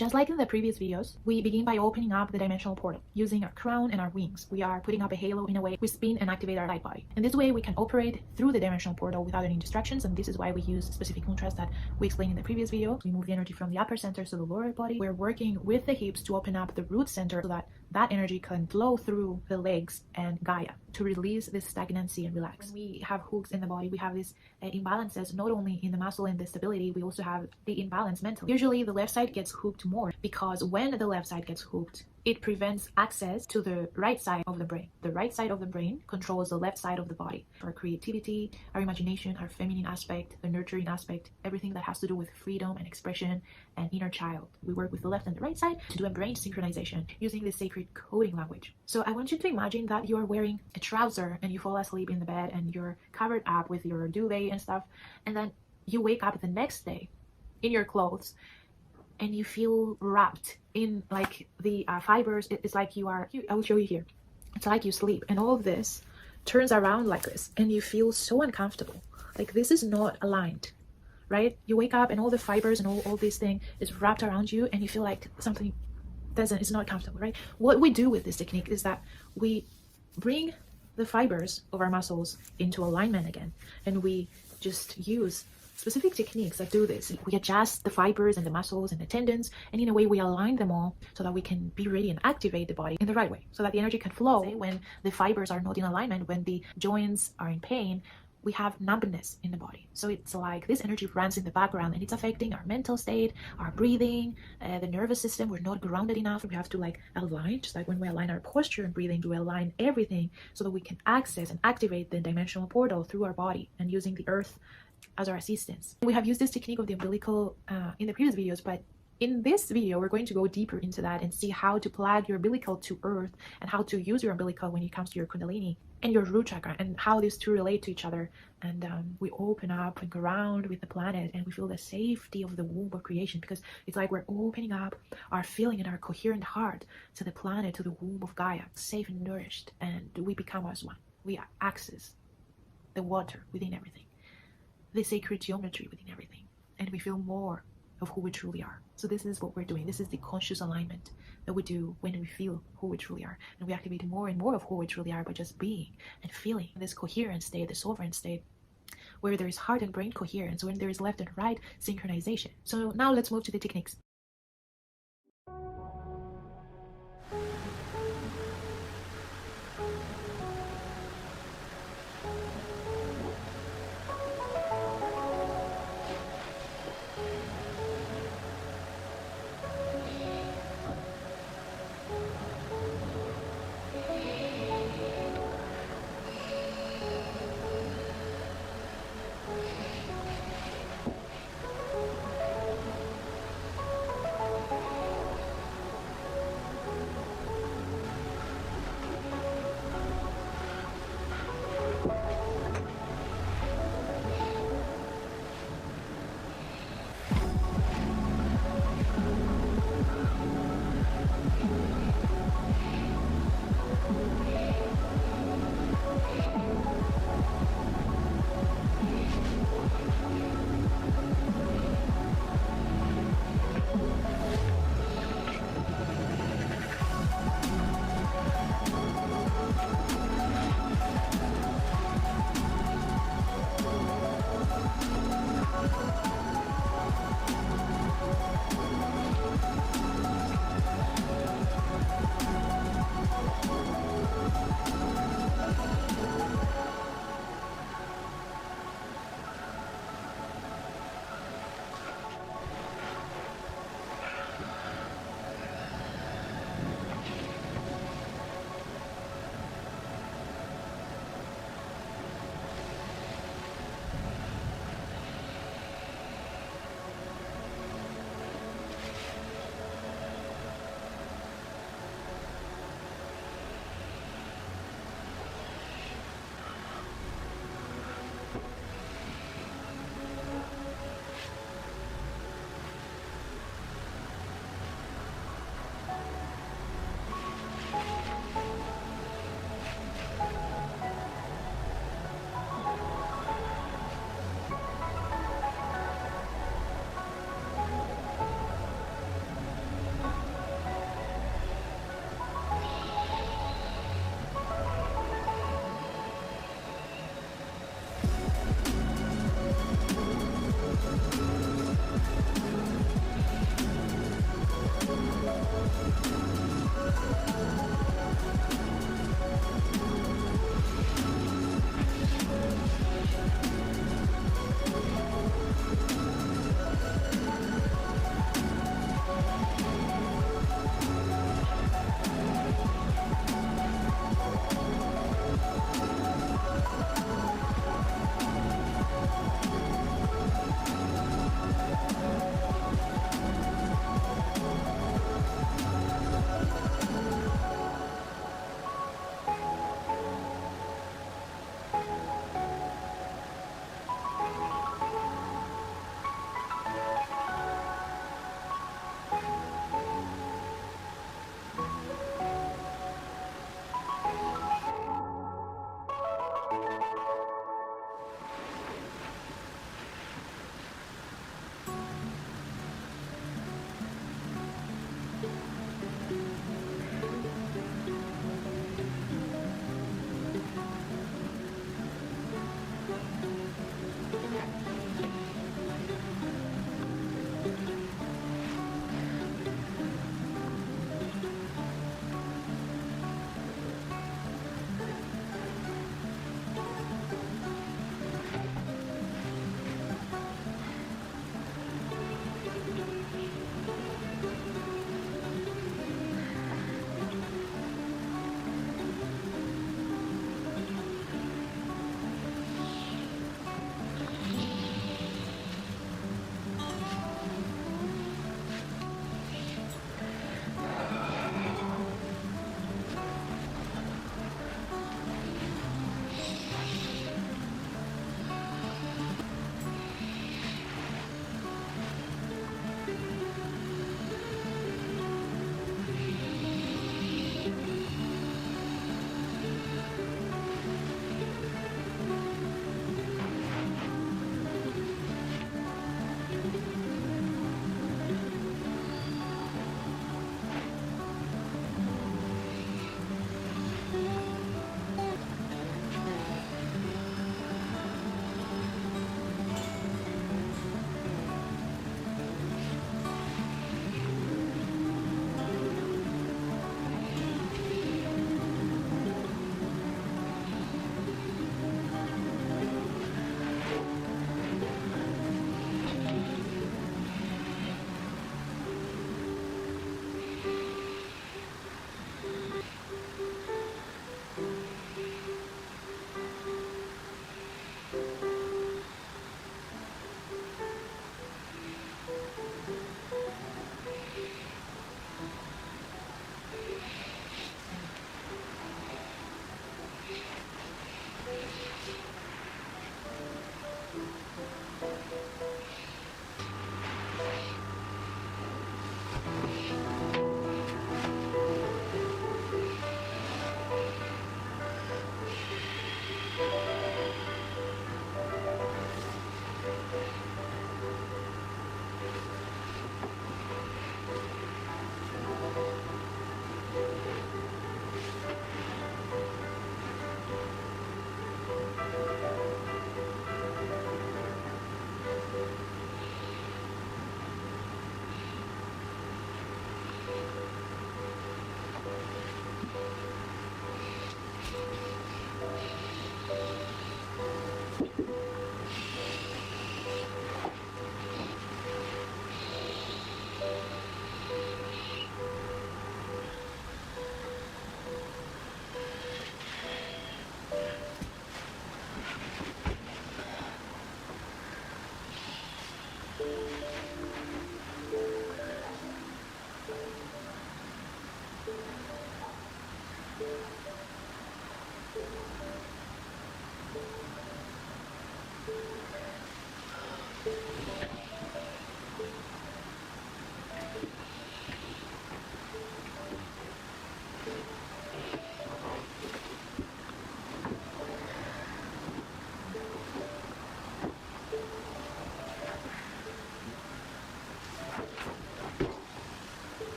Just like in the previous videos, we begin by opening up the dimensional portal. Using our crown and our wings, we are putting up a halo in a way we spin and activate our light body. And this way we can operate through the dimensional portal without any distractions, and this is why we use specific contrast that we explained in the previous video. We move the energy from the upper center to the lower body. We're working with the hips to open up the root center so that that energy can flow through the legs and Gaia to release this stagnancy and relax. When we have hooks in the body, we have these imbalances not only in the muscle and the stability, we also have the imbalance mentally. Usually the left side gets hooked more because when the left side gets hooked, it prevents access to the right side of the brain. The right side of the brain controls the left side of the body. Our creativity, our imagination, our feminine aspect, the nurturing aspect, everything that has to do with freedom and expression and inner child. We work with the left and the right side to do a brain synchronization using the sacred coding language. So I want you to imagine that you are wearing a trouser and you fall asleep in the bed and you're covered up with your duvet and stuff, and then you wake up the next day in your clothes and you feel wrapped in like the fibers. It's like you are, I will show you here. It's like you sleep and all of this turns around like this and you feel so uncomfortable. Like this is not aligned, right? You wake up and all the fibers and all this thing is wrapped around you and you feel like something it's not comfortable, right? What we do with this technique is that we bring the fibers of our muscles into alignment again, and we just use specific techniques that do this. We adjust the fibers and the muscles and the tendons, and in a way we align them all so that we can be ready and activate the body in the right way, so that the energy can flow. When the fibers are not in alignment, when the joints are in pain, we have numbness in the body. So it's like this energy runs in the background and it's affecting our mental state, our breathing, the nervous system. We're not grounded enough. We have to like align, just like when we align our posture and breathing, we align everything so that we can access and activate the dimensional portal through our body and using the earth as our assistance. We have used this technique of the umbilical in the previous videos, but in this video, we're going to go deeper into that and see how to plug your umbilical to earth and how to use your umbilical when it comes to your kundalini and your root chakra and how these two relate to each other. And we open up and ground with the planet and we feel the safety of the womb of creation, because it's like we're opening up our feeling and our coherent heart to the planet, to the womb of Gaia, safe and nourished, and we become as one. We access the water within everything, the sacred geometry within everything, and we feel more of who we truly are. So this is what we're doing. This is the conscious alignment that we do when we feel who we truly are, and we activate more and more of who we truly are by just being and feeling this coherent state, the sovereign state, where there is heart and brain coherence, when there is left and right synchronization. So now let's move to the techniques.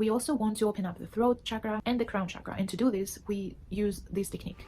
we also want to open up the throat chakra and the crown chakra, and to do this we use this technique.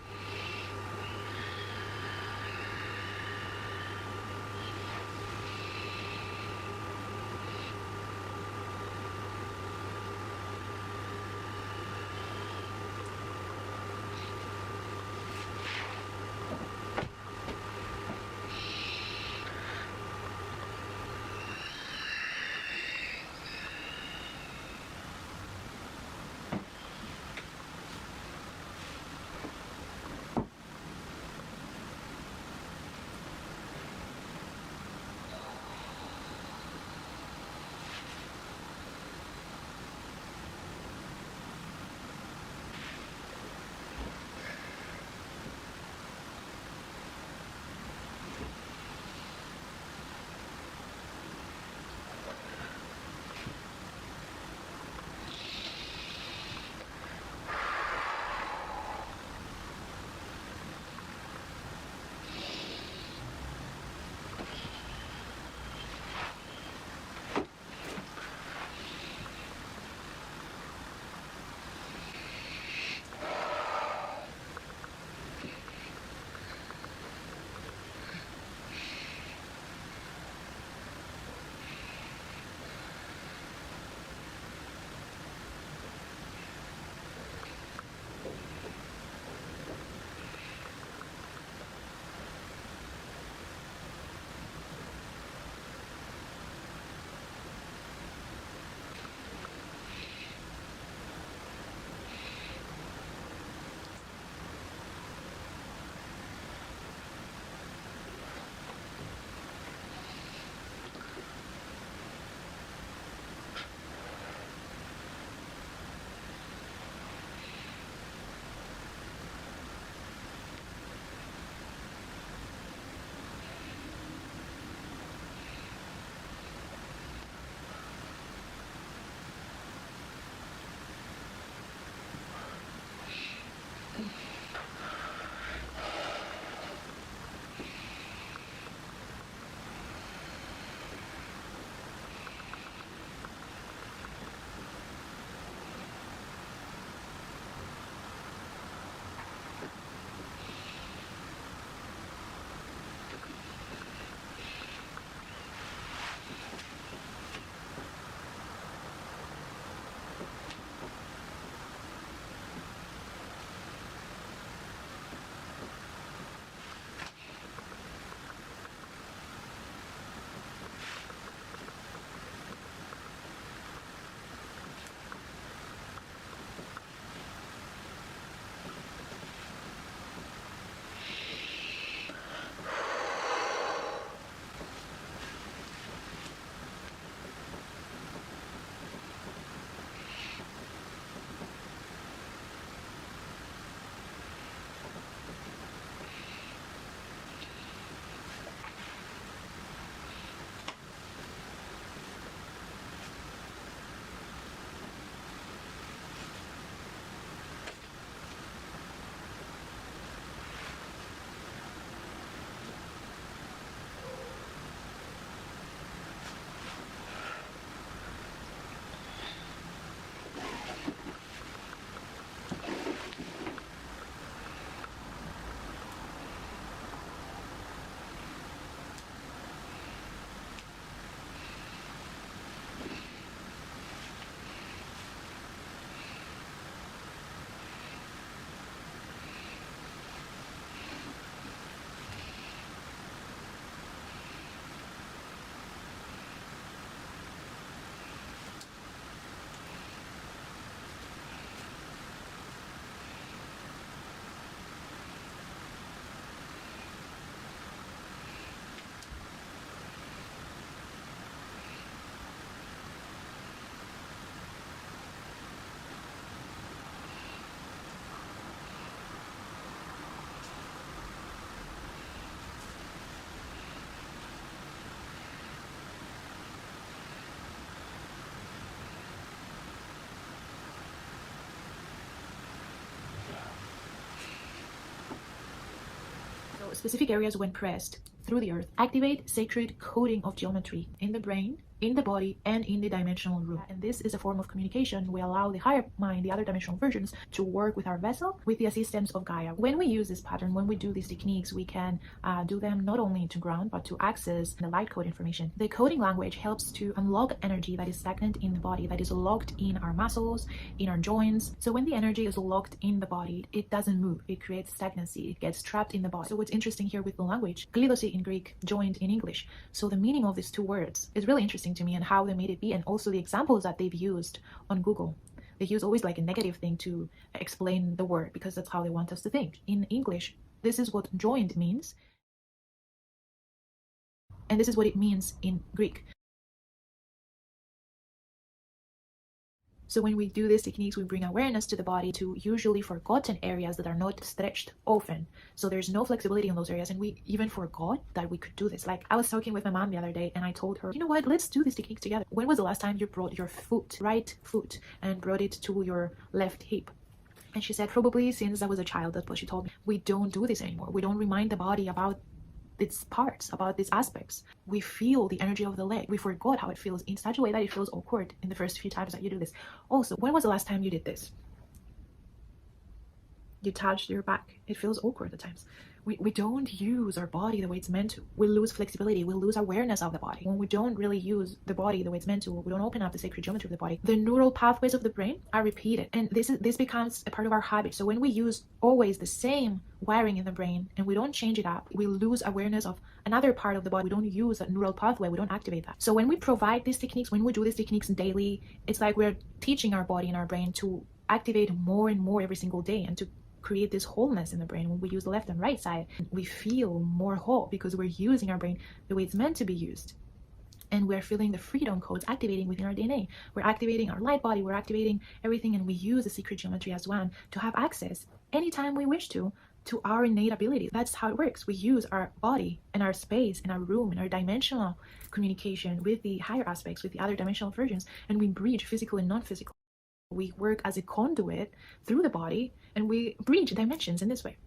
Specific areas when pressed through the earth activate sacred coding of geometry in the brain, in the body and in the dimensional room. And this is a form of communication. We allow the higher mind, the other dimensional versions, to work with our vessel with the assistance of Gaia. When we use this pattern, when we do these techniques, we can do them not only to ground but to access the light code information. The coding language helps to unlock energy that is stagnant in the body, that is locked in our muscles, in our joints. So when the energy is locked in the body, it doesn't move. It creates stagnancy. It gets trapped in the body. So what's interesting here with the language, klidosi in Greek, joint in English. So the meaning of these two words is really interesting to me, and how they made it be, and also the examples that they've used on Google. They use always like a negative thing to explain the word because that's how they want us to think. In English, this is what joint means, and this is what it means in Greek. So when we do these techniques, we bring awareness to the body, to usually forgotten areas that are not stretched often. So there's no flexibility in those areas, and we even forgot that we could do this. Like, I was talking with my mom the other day, and I told her, you know what, let's do these techniques together. When was the last time you brought your foot, right foot, and brought it to your left hip? And she said, probably since I was a child. That's what she told me. We don't do this anymore. We don't remind the body about its parts, about these aspects. We feel the energy of the leg. We forgot how it feels in such a way that it feels awkward in the first few times that you do this. Also, when was the last time you did this? You touched your back. It feels awkward at times. We don't use our body the way it's meant to. We lose flexibility. We lose awareness of the body. When we don't really use the body the way it's meant to, we don't open up the sacred geometry of the body. The neural pathways of the brain are repeated, and this becomes a part of our habit. So when we use always the same wiring in the brain and we don't change it up, we lose awareness of another part of the body. We don't use a neural pathway. We don't activate that. So when we provide these techniques, when we do these techniques daily, it's like we're teaching our body and our brain to activate more and more every single day, and to create this wholeness in the brain. When we use the left and right side, we feel more whole because we're using our brain the way it's meant to be used, and we're feeling the freedom codes activating within our DNA. We're activating our light body, we're activating everything, and we use the secret geometry as one to have access anytime we wish to our innate abilities. That's how it works. We use our body and our space and our room and our dimensional communication with the higher aspects, with the other dimensional versions, and we bridge physical and non-physical. We work as a conduit through the body, and we bridge dimensions in this way.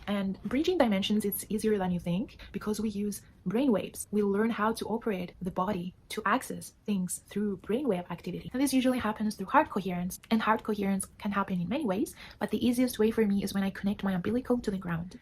And bridging dimensions is easier than you think because we use brainwaves. We learn how to operate the body to access things through brainwave activity. And this usually happens through heart coherence, and heart coherence can happen in many ways, but the easiest way for me is when I connect my umbilical to the ground.